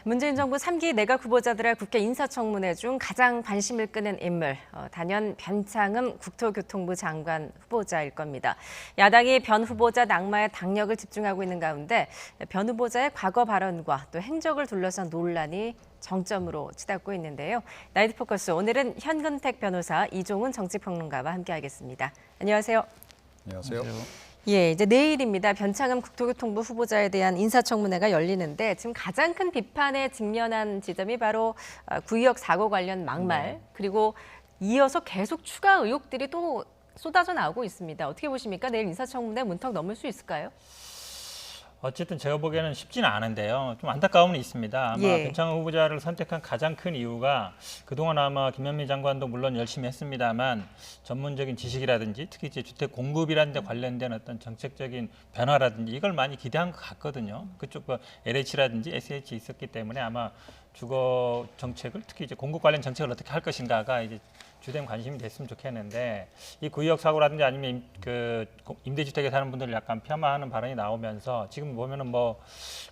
문재인 정부 3기 내각 후보자들의 국회 인사청문회 중 가장 관심을 끄는 인물, 단연 변창흠 국토교통부 장관 후보자일 겁니다. 야당이 변 후보자 낙마에 당력을 집중하고 있는 가운데 변 후보자의 과거 발언과 또 행적을 둘러싼 논란이 정점으로 치닫고 있는데요. 나이트 포커스, 오늘은 현근택 변호사, 이종훈 정치평론가와 함께하겠습니다. 안녕하세요. 안녕하세요. 예, 이제 내일입니다. 변창흠 국토교통부 후보자에 대한 인사청문회가 열리는데 지금 가장 큰 비판에 직면한 지점이 바로 구의역 사고 관련 막말, 그리고 이어서 계속 추가 의혹들이 또 쏟아져 나오고 있습니다. 어떻게 보십니까? 내일 인사청문회 문턱 넘을 수 있을까요? 어쨌든 제가 보기에는 쉽지는 않은데요. 좀 안타까움은 있습니다. 아마 변창흠 후보자를 선택한 가장 큰 이유가 그동안 아마 김현미 장관도 물론 열심히 했습니다만 전문적인 지식이라든지 특히 이제 주택 공급이라는 데 관련된 어떤 정책적인 변화라든지 이걸 많이 기대한 것 같거든요. 그쪽 LH라든지 SH 있었기 때문에 아마 주거 정책을 특히 이제 공급 관련 정책을 어떻게 할 것인가가 이제 주된 관심이 됐으면 좋겠는데 이 구의역 사고라든지 아니면 그 임대주택에 사는 분들을 약간 폄하하는 발언이 나오면서 지금 보면은 뭐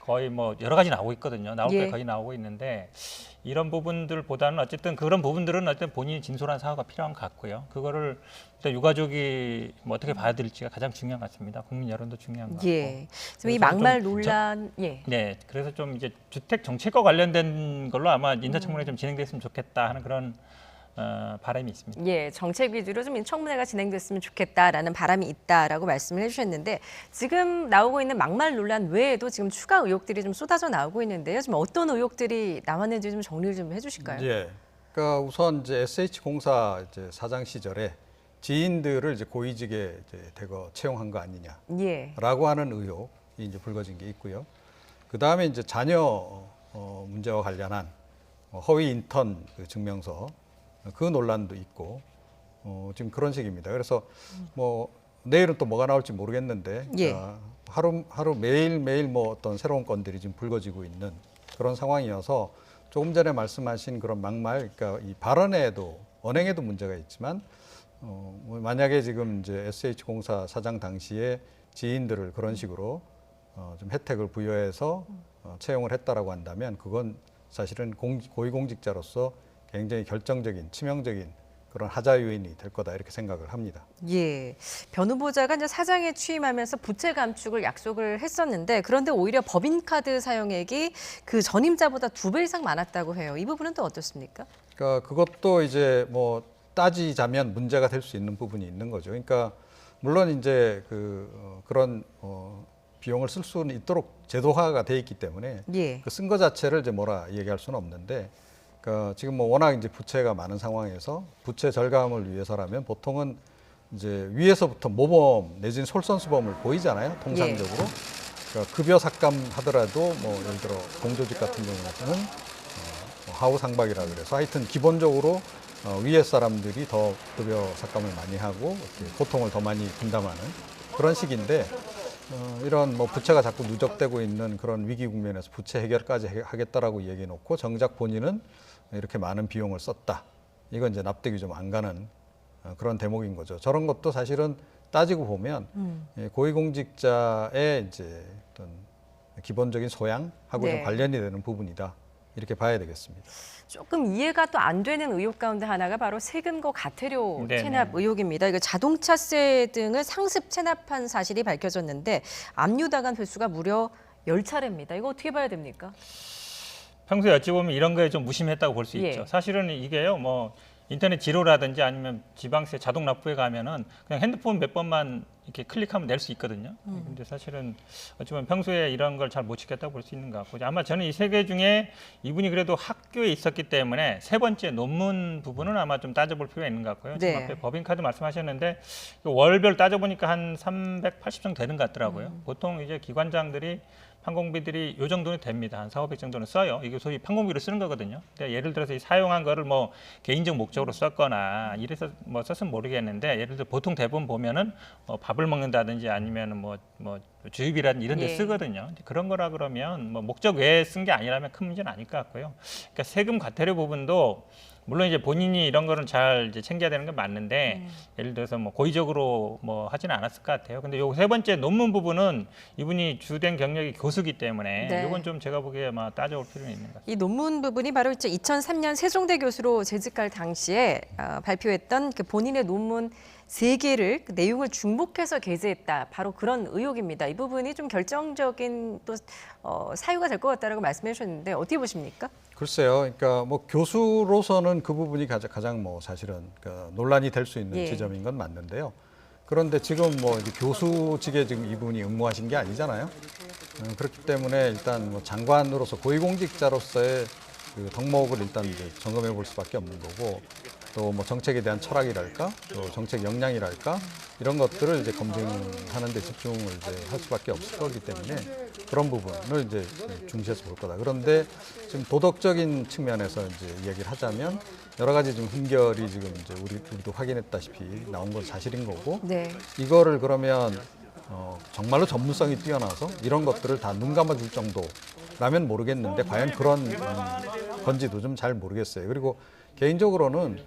거의 뭐 여러 가지 나오고 있거든요. 나올 게 거의 나오고 있는데 이런 부분들보다는 어쨌든 그런 부분들은 어쨌든 본인이 진솔한 사과가 필요한 것 같고요. 그거를 일단 유가족이 뭐 어떻게 봐야 될지가 가장 중요한 것 같습니다. 국민 여론도 중요한 것 같고. 예. 이 막말 논란, 네, 그래서 좀 이제 주택 정책과 관련된 걸로 아마 인사청문회 좀 진행됐으면 좋겠다 하는 그런 바람이 있습니다. 예, 정책 위주로 좀 청문회가 진행됐으면 좋겠다라는 바람이 있다라고 말씀을 해주셨는데 지금 나오고 있는 막말 논란 외에도 지금 추가 의혹들이 좀 쏟아져 나오고 있는데요. 지금 어떤 의혹들이 나왔는지 좀 정리를 좀 해주실까요? 예. 그러니까 우선 이제 SH공사 이제 사장 시절에 지인들을 이제 고위직에 이제 대거 채용한 거 아니냐라고 하는 의혹이 이제 불거진 게 있고요. 그 다음에 이제 자녀 문제와 관련한 허위 인턴 그 증명서 그 논란도 있고 지금 그런 식입니다. 그래서 뭐 내일은 또 뭐가 나올지 모르겠는데 하루 매일 뭐 어떤 새로운 건들이 지금 불거지고 있는 그런 상황이어서 조금 전에 말씀하신 그런 막말, 그러니까 이 발언에도 언행에도 문제가 있지만 뭐 만약에 지금 이제 SH공사 사장 당시에 지인들을 그런 식으로 좀 혜택을 부여해서 채용을 했다라고 한다면 그건 사실은 고위공직자로서 굉장히 결정적인 치명적인 그런 하자 요인이 될 거다 이렇게 생각을 합니다. 예, 변 후보자가 이제 사장에 취임하면서 부채 감축을 약속을 했었는데 그런데 오히려 법인카드 사용액이 그 전임자보다 2배 이상 많았다고 해요. 이 부분은 또 어떻습니까? 그러니까 그것도 이제 뭐 따지자면 문제가 될 수 있는 부분이 있는 거죠. 그러니까 물론 이제 그런 비용을 쓸 수는 있도록 제도화가 돼 있기 때문에 그 쓴 거 자체를 이제 뭐라 얘기할 수는 없는데. 그러니까 지금 뭐 워낙 이제 부채가 많은 상황에서 부채 절감을 위해서라면 보통은 이제 위에서부터 모범 내지는 솔선수범을 보이잖아요. 통상적으로. 그러니까 급여 삭감하더라도 뭐 예를 들어 공조직 같은 경우에는 하우 상박이라 그래서 하여튼 기본적으로 위에 사람들이 더 급여 삭감을 많이 하고 이렇게 고통을 더 많이 분담하는 그런 식인데 이런 뭐 부채가 자꾸 누적되고 있는 그런 위기 국면에서 부채 해결까지 하겠다라고 얘기해 놓고 정작 본인은 이렇게 많은 비용을 썼다. 이건 이제 납득이 좀 안 가는 그런 대목인 거죠. 저런 것도 사실은 따지고 보면 고위공직자의 이제 어떤 기본적인 소양하고 좀 관련이 되는 부분이다. 이렇게 봐야 되겠습니다. 조금 이해가 또 안 되는 의혹 가운데 하나가 바로 세금과 과태료 체납 의혹입니다. 이거 자동차세 등을 상습 체납한 사실이 밝혀졌는데 압류당한 횟수가 무려 10차례입니다. 이거 어떻게 봐야 됩니까? 평소에 어찌 보면 이런 거에 좀 무심했다고 볼 수 있죠. 사실은 이게요, 뭐 인터넷 지로라든지 아니면 지방세 자동 납부에 가면은 그냥 핸드폰 몇 번만 이렇게 클릭하면 낼 수 있거든요. 근데 사실은 어찌 보면 평소에 이런 걸 잘 못 지켰다고 볼 수 있는 것 같고 아마 저는 이 세 개 중에 이분이 그래도 학교에 있었기 때문에 세 번째 논문 부분은 아마 좀 따져볼 필요가 있는 것 같고요. 지금 앞에 법인카드 말씀하셨는데 월별 따져보니까 한 380 정도 되는 것 같더라고요. 보통 이제 기관장들이 판공비들이 요 정도는 됩니다. 한 4, 500 정도는 써요. 이게 소위 판공비로 쓰는 거거든요. 근데 예를 들어서 이 사용한 거를 뭐 개인적 목적으로 썼거나 이래서 뭐 썼으면 모르겠는데 예를 들어 보통 대부분 보면은 밥을 먹는다든지 아니면 뭐 주유비라든지 이런 데 쓰거든요. 그런 거라 그러면 뭐 목적 외에 쓴 게 아니라면 큰 문제는 아닐 것 같고요. 그러니까 세금 과태료 부분도 물론 이제 본인이 이런 거는 잘 이제 챙겨야 되는 건 맞는데 예를 들어서 뭐 고의적으로 뭐 하지는 않았을 것 같아요. 근데 요 세 번째 논문 부분은 이분이 주된 경력이 교수기 때문에 네. 이건 좀 제가 보기에 아마 따져볼 필요는 있는 것 같습니다. 이 논문 부분이 바로 이제 2003년 세종대 교수로 재직할 당시에 발표했던 그 본인의 논문 3개를 그 내용을 중복해서 게재했다. 바로 그런 의혹입니다. 이 부분이 좀 결정적인 또 사유가 될 것 같다라고 말씀해 주셨는데 어떻게 보십니까? 글쎄요. 그러니까 뭐 교수로서는 그 부분이 가장 뭐 사실은 논란이 될 수 있는 예. 지점인 건 맞는데요. 그런데 지금 뭐 이제 교수직에 지금 이분이 응모하신 게 아니잖아요. 그렇기 때문에 일단 뭐 장관으로서 고위공직자로서의 그 덕목을 일단 이제 점검해 볼 수밖에 없는 거고, 또 뭐 정책에 대한 철학이랄까, 또 정책 역량이랄까 이런 것들을 이제 검증하는 데 집중을 이제 할 수밖에 없을 거기 때문에 그런 부분을 이제 중시해서 볼 거다. 그런데 지금 도덕적인 측면에서 이제 이야기를 하자면 여러 가지 좀 흠결이 지금 이제 우리도 확인했다시피 나온 건 사실인 거고, 네. 이거를 그러면 정말로 전문성이 뛰어나서 이런 것들을 다 눈 감아줄 정도라면 모르겠는데 과연 그런 건지도 좀 잘 모르겠어요. 그리고 개인적으로는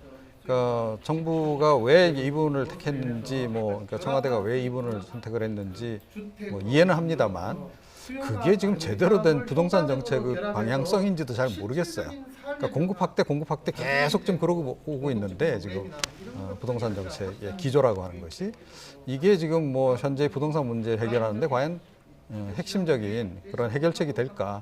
정부가 왜 이분을 택했는지, 그러니까 청와대가 왜 이분을 선택을 했는지 뭐 이해는 합니다만 그게 지금 제대로 된 부동산 정책의 방향성인지도 잘 모르겠어요. 그러니까 공급 확대 계속 좀 그러고 오고 있는데 지금 부동산 정책의 기조라고 하는 것이 이게 지금 뭐 현재 부동산 문제를 해결하는데 과연 핵심적인 그런 해결책이 될까?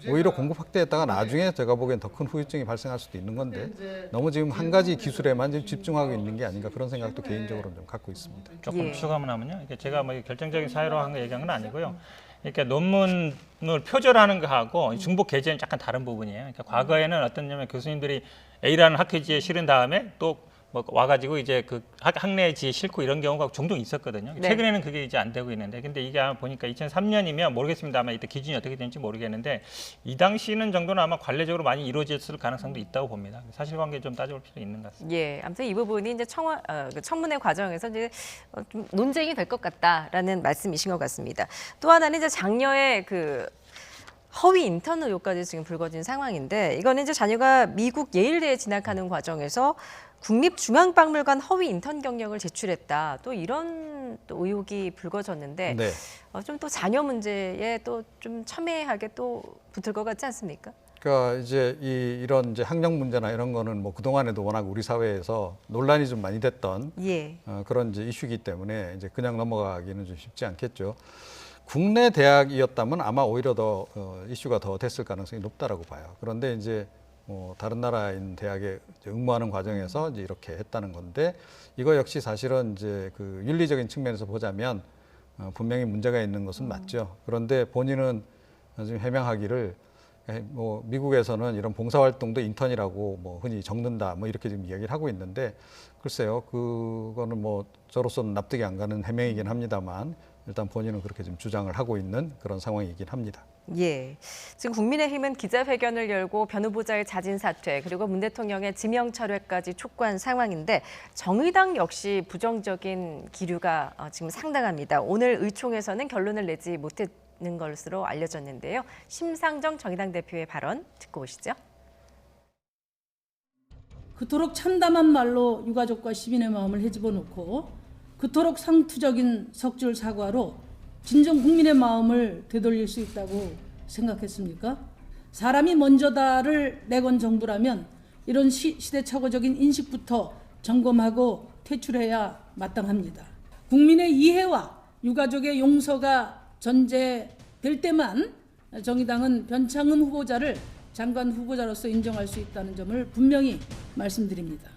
오히려 공급 확대했다가 나중에 제가 보기엔 더 큰 후유증이 발생할 수도 있는 건데 너무 지금 한 가지 기술에만 지금 집중하고 있는 게 아닌가 그런 생각도 개인적으로 좀 갖고 있습니다. 조금 예. 추가만 하면요. 이게 제가 뭐 결정적인 사유로 한 거 얘기한 건 아니고요. 그러니까 논문을 표절하는 거하고 중복 게재는 약간 다른 부분이에요. 그러니까 과거에는 어떻냐면 교수님들이 A라는 학회지에 실은 다음에 또 뭐 와가지고 이제 그 학내지에 싣고 이런 경우가 종종 있었거든요. 네. 최근에는 그게 이제 안 되고 있는데, 근데 이게 아마 보니까 2003년이면 모르겠습니다. 아마 이때 기준이 어떻게 되는지 모르겠는데 이 당시는 정도는 아마 관례적으로 많이 이루어졌을 가능성도 있다고 봅니다. 사실관계 좀 따져볼 필요 있는 것 같습니다. 예, 아무튼 이 부분이 이제 그 청문회 과정에서 이제 좀 논쟁이 될 것 같다라는 말씀이신 것 같습니다. 또 하나는 이제 장녀의 그 허위 인턴 의혹까지 지금 불거진 상황인데, 이거는 이제 자녀가 미국 예일대에 진학하는 과정에서 국립중앙박물관 허위 인턴 경력을 제출했다. 또 이런 또 의혹이 불거졌는데, 네. 좀 또 자녀 문제에 또 좀 첨예하게 또 붙을 것 같지 않습니까? 그러니까 이제 이런 이제 학력 문제나 이런 거는 뭐 그동안에도 워낙 우리 사회에서 논란이 좀 많이 됐던 예. 그런 이제 이슈이기 때문에 이제 그냥 넘어가기는 좀 쉽지 않겠죠. 국내 대학이었다면 아마 오히려 더 이슈가 더 됐을 가능성이 높다라고 봐요. 그런데 이제 뭐 다른 나라인 대학에 이제 응모하는 과정에서 이제 이렇게 했다는 건데, 이거 역시 사실은 이제 그 윤리적인 측면에서 보자면 분명히 문제가 있는 것은 맞죠. 그런데 본인은 지금 해명하기를 뭐 미국에서는 이런 봉사활동도 인턴이라고 뭐 흔히 적는다 뭐 이렇게 지금 이야기를 하고 있는데, 글쎄요, 그거는 뭐 저로서는 납득이 안 가는 해명이긴 합니다만 일단 본인은 그렇게 지금 주장을 하고 있는 그런 상황이긴 합니다. 예. 지금 국민의힘은 기자회견을 열고 변 후보자의 자진 사퇴, 그리고 문 대통령의 지명 철회까지 촉구한 상황인데, 정의당 역시 부정적인 기류가 지금 상당합니다. 오늘 의총에서는 결론을 내지 못했는 것으로 알려졌는데요. 심상정 정의당 대표의 발언 듣고 오시죠. 그토록 참담한 말로 유가족과 시민의 마음을 헤집어 놓고 그토록 상투적인 석줄 사과로 진정 국민의 마음을 되돌릴 수 있다고 생각했습니까? 사람이 먼저다를 내건 정부라면 이런 시대착오적인 인식부터 점검하고 퇴출해야 마땅합니다. 국민의 이해와 유가족의 용서가 전제될 때만 정의당은 변창흠 후보자를 장관 후보자로서 인정할 수 있다는 점을 분명히 말씀드립니다.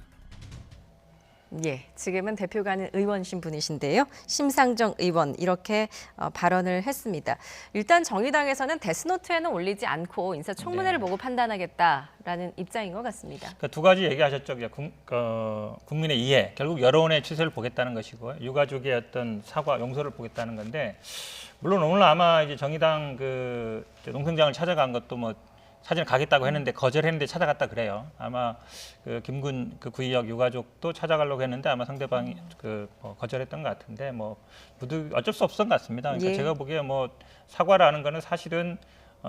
예, 지금은 대표가 아닌 의원신 분이신데요. 심상정 의원 이렇게 발언을 했습니다. 일단 정의당에서는 데스노트에는 올리지 않고 인사청문회를 보고 판단하겠다라는 입장인 것 같습니다. 그러니까 두 가지 얘기하셨죠. 국민의 이해, 결국 여론의 추세를 보겠다는 것이고, 유가족의 어떤 사과, 용서를 보겠다는 건데, 물론 오늘 아마 이제 정의당 그 농성장을 찾아간 것도 뭐 사진을 가겠다고 했는데 거절했는데 찾아갔다 그래요. 아마 그 김군 그 구의역 유가족도 찾아가려고 했는데 아마 상대방이 거절했던 것 같은데, 뭐 모두 어쩔 수 없었던 것 같습니다. 그러니까 예. 제가 보기에 뭐 사과라는 거는 사실은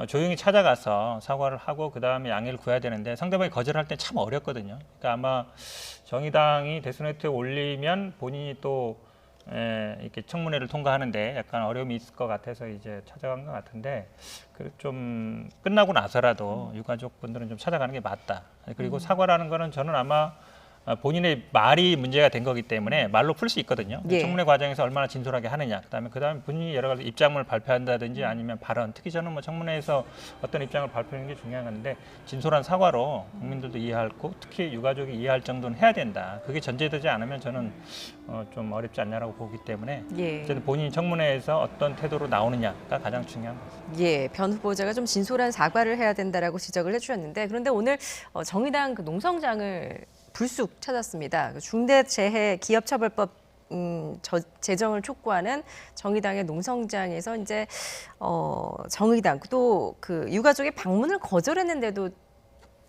조용히 찾아가서 사과를 하고 그 다음에 양해를 구해야 되는데 상대방이 거절할 때 참 어렵거든요. 그러니까 아마 정의당이 대선회투에 올리면 본인이 또 이렇게 청문회를 통과하는데 약간 어려움이 있을 것 같아서 이제 찾아간 것 같은데 좀 끝나고 나서라도 유가족분들은 좀 찾아가는 게 맞다. 그리고 사과라는 거는 저는 아마 본인의 말이 문제가 된 거기 때문에 말로 풀 수 있거든요. 예. 청문회 과정에서 얼마나 진솔하게 하느냐. 그다음에 본인이 여러 가지 입장을 발표한다든지 아니면 발언. 특히 저는 뭐 청문회에서 어떤 입장을 발표하는 게 중요한 건데 진솔한 사과로 국민들도 이해하고 특히 유가족이 이해할 정도는 해야 된다. 그게 전제되지 않으면 저는 좀 어렵지 않냐라고 보기 때문에 예. 어쨌든 본인이 청문회에서 어떤 태도로 나오느냐가 가장 중요한 거죠. 예, 변 후보자가 좀 진솔한 사과를 해야 된다라고 지적을 해주셨는데 그런데 오늘 정의당 그 농성장을 불쑥 찾았습니다. 중대재해기업처벌법 제정을 촉구하는 정의당의 농성장에서 이제 정의당 또 그 유가족의 방문을 거절했는데도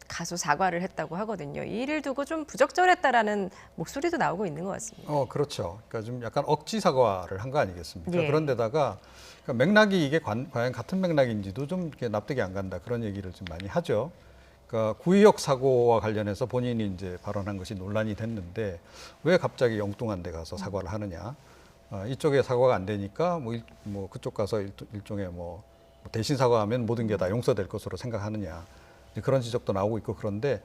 가서 사과를 했다고 하거든요. 이 일을 두고 좀 부적절했다라는 목소리도 나오고 있는 것 같습니다. 그렇죠. 그러니까 좀 약간 억지 사과를 한 거 아니겠습니까? 예. 그런데다가 그러니까 맥락이 이게 과연 같은 맥락인지도 좀 이렇게 납득이 안 간다 그런 얘기를 좀 많이 하죠. 그러니까 구의역 사고와 관련해서 본인이 이제 발언한 것이 논란이 됐는데 왜 갑자기 엉뚱한 데 가서 사과를 하느냐? 이쪽에 사과가 안 되니까 뭐 그쪽 가서 일종의 뭐 대신 사과하면 모든 게 다 용서될 것으로 생각하느냐? 그런 지적도 나오고 있고 그런데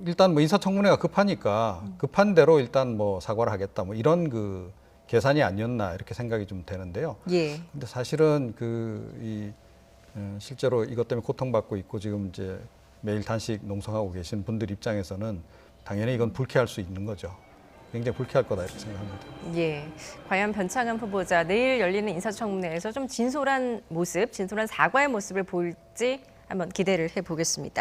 일단 뭐 인사청문회가 급하니까 급한 대로 일단 뭐 사과를 하겠다 뭐 이런 그 계산이 아니었나 이렇게 생각이 좀 되는데요. 예. 근데 사실은 실제로 이것 때문에 고통받고 있고 지금 이제 매일 단식 농성하고 계신 분들 입장에서는 당연히 이건 불쾌할 수 있는 거죠. 굉장히 불쾌할 거다 이렇게 생각합니다. 예, 과연 변창흠 후보자 내일 열리는 인사청문회에서 좀 진솔한 모습, 진솔한 사과의 모습을 보일지 한번 기대를 해보겠습니다.